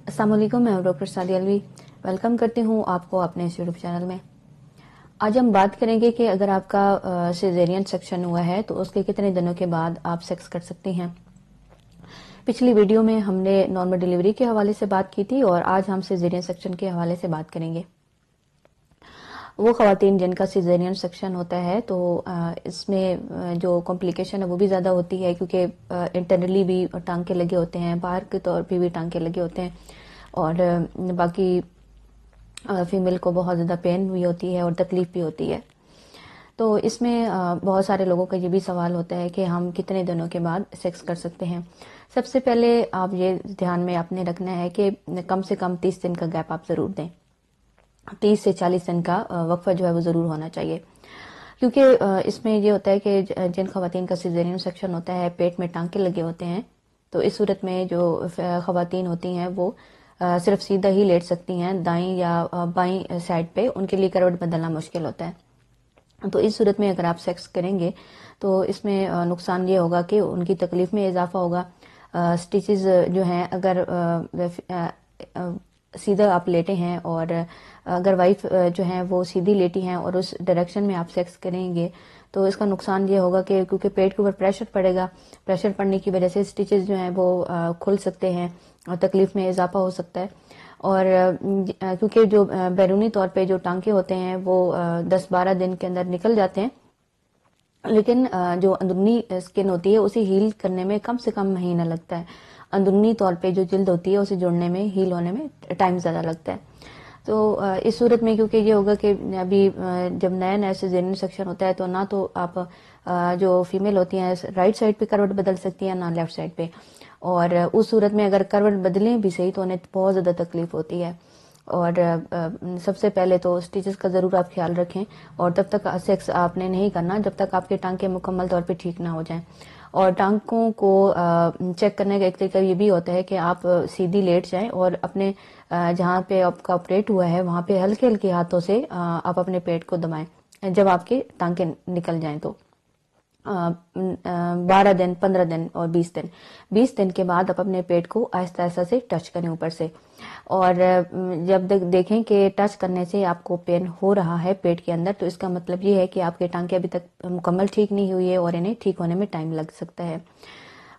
अस्सलाम वालेकुम, मैं डॉक्टर सादिया अलवी वेलकम करती हूँ आपको अपने इस यूट्यूब चैनल में। आज हम बात करेंगे कि अगर आपका सिजेरियन सेक्शन हुआ है तो उसके कितने दिनों के बाद आप सेक्स कर सकती हैं। पिछली वीडियो में हमने नॉर्मल डिलीवरी के हवाले से बात की थी और आज हम सिजेरियन सेक्शन के हवाले से बात करेंगे। वो ख़वातीन जिनका सिजेरियन सेक्शन होता है तो इसमें जो कॉम्प्लिकेशन है वो भी ज़्यादा होती है, क्योंकि इंटरनली भी टांके लगे होते हैं, बाहर के तौर पे भी टांके लगे होते हैं और बाकी फीमेल को बहुत ज़्यादा पेन भी होती है और तकलीफ भी होती है। तो इसमें बहुत सारे लोगों का ये भी सवाल होता है कि हम कितने दिनों के बाद सेक्स कर सकते हैं। सबसे पहले आप ये ध्यान में आपने रखना है कि कम से कम 30 दिन का गैप आप ज़रूर दें। 30 से 40 दिन का वक्फा जो है वो ज़रूर होना चाहिए, क्योंकि इसमें ये होता है कि जिन खवातीन का सिजेरियन सेक्शन होता है पेट में टांके लगे होते हैं, तो इस सूरत में जो खवातीन होती हैं वो सिर्फ सीधा ही लेट सकती हैं, दाईं या बाईं साइड पे उनके लिए करवट बदलना मुश्किल होता है। तो इस सूरत में अगर आप सेक्स करेंगे तो इसमें नुकसान ये होगा कि उनकी तकलीफ में इजाफा होगा। स्टिचेस जो हैं, अगर सीधा आप लेटे हैं और अगर वाइफ जो है वो सीधी लेटी हैं और उस डायरेक्शन में आप सेक्स करेंगे तो इसका नुकसान ये होगा कि क्योंकि पेट के ऊपर प्रेशर पड़ेगा, प्रेशर पड़ने की वजह से स्टिचेस जो हैं वो खुल सकते हैं और तकलीफ में इजाफा हो सकता है। और क्योंकि जो बैरूनी तौर पे जो टांके होते हैं वो 10-12 दिन के अंदर निकल जाते हैं, लेकिन जो अंदरूनी स्किन होती है उसे हील करने में कम से कम महीना लगता है। अंदरूनी तौर पे जो जिल्द होती है उसे जुड़ने में, हील होने में टाइम ज़्यादा लगता है। तो इस सूरत में क्योंकि ये होगा कि अभी जब नया नया सिजेरियन सेक्शन होता है तो ना तो आप जो फीमेल होती हैं राइट साइड पे करवट बदल सकती हैं ना लेफ्ट साइड पे, और उस सूरत में अगर करवट बदलें भी सही तो उन्हें बहुत ज़्यादा तकलीफ होती है। और सबसे पहले तो स्टिचेस का ज़रूर आप ख्याल रखें और तब तक सेक्स आपने नहीं करना जब तक आपके टांके मुकम्मल तौर पे ठीक ना हो जाएं। और टांकों को चेक करने का एक तरीका ये भी होता है कि आप सीधी लेट जाएं और अपने जहाँ पे आपका ऑपरेट हुआ है वहाँ पे हल्के हल्के हाथों से आप अपने पेट को दबाएं जब आपके टांके निकल जाएं। तो 12 दिन, 15 दिन और 20 दिन के बाद आप अपने पेट को आहिस्ता आहिस्ता से टच करें ऊपर से। और जब देखें कि टच करने से आपको पेन हो रहा है पेट के अंदर, तो इसका मतलब ये है कि आपके टांके अभी तक मुकम्मल ठीक नहीं हुई है और इन्हें ठीक होने में टाइम लग सकता है।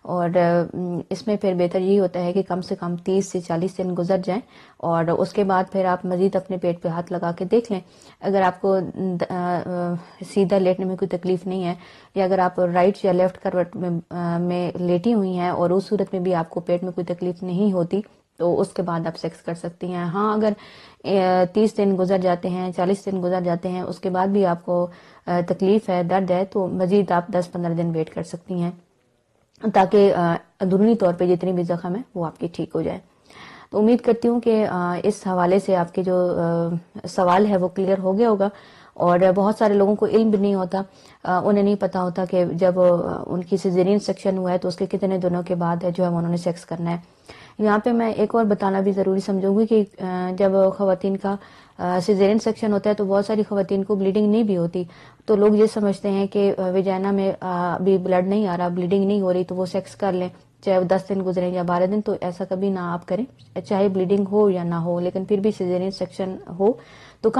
और इसमें फिर बेहतर यही होता है कि कम से कम 30 से 40 दिन गुजर जाएं और उसके बाद फिर आप मजीद अपने पेट पे हाथ लगा के देख लें। अगर आपको सीधा लेटने में कोई तकलीफ नहीं है या अगर आप राइट या लेफ्ट करवट में लेटी हुई हैं और उस सूरत में भी आपको पेट में कोई तकलीफ नहीं होती तो उसके बाद आप सेक्स कर सकती हैं। हाँ, अगर 30 दिन गुजर जाते हैं, 40 दिन गुजर जाते हैं, उसके बाद भी आपको तकलीफ है, दर्द है, तो मजीद आप 10-15 दिन वेट कर सकती हैं ताकि अंदरूनी तौर पे जितनी भी जख्म है वो आपकी ठीक हो जाए। तो उम्मीद करती हूँ कि इस हवाले से आपके जो सवाल है वो क्लियर हो गया होगा। और बहुत सारे लोगों को इल्म भी नहीं होता, उन्हें नहीं पता होता कि जब उनकी सिजेरियन सेक्शन हुआ है तो उसके कितने दिनों के बाद है जो है उन्होंने सेक्स करना है। यहाँ पे मैं एक और बताना भी ज़रूरी समझूंगी कि जब खवातीन का सिजेरियन सेक्शन होता है तो बहुत सारी खवातीन को ब्लीडिंग नहीं भी होती, तो लोग ये समझते हैं कि वेजाइना में अभी ब्लड नहीं आ रहा, ब्लीडिंग नहीं हो रही तो वो सेक्स कर लें, चाहे 10 दिन गुजरे या 12 दिन। तो ऐसा कभी ना आप करें, चाहे ब्लीडिंग हो या ना हो, लेकिन फिर भी सिजेरियन सेक्शन हो तो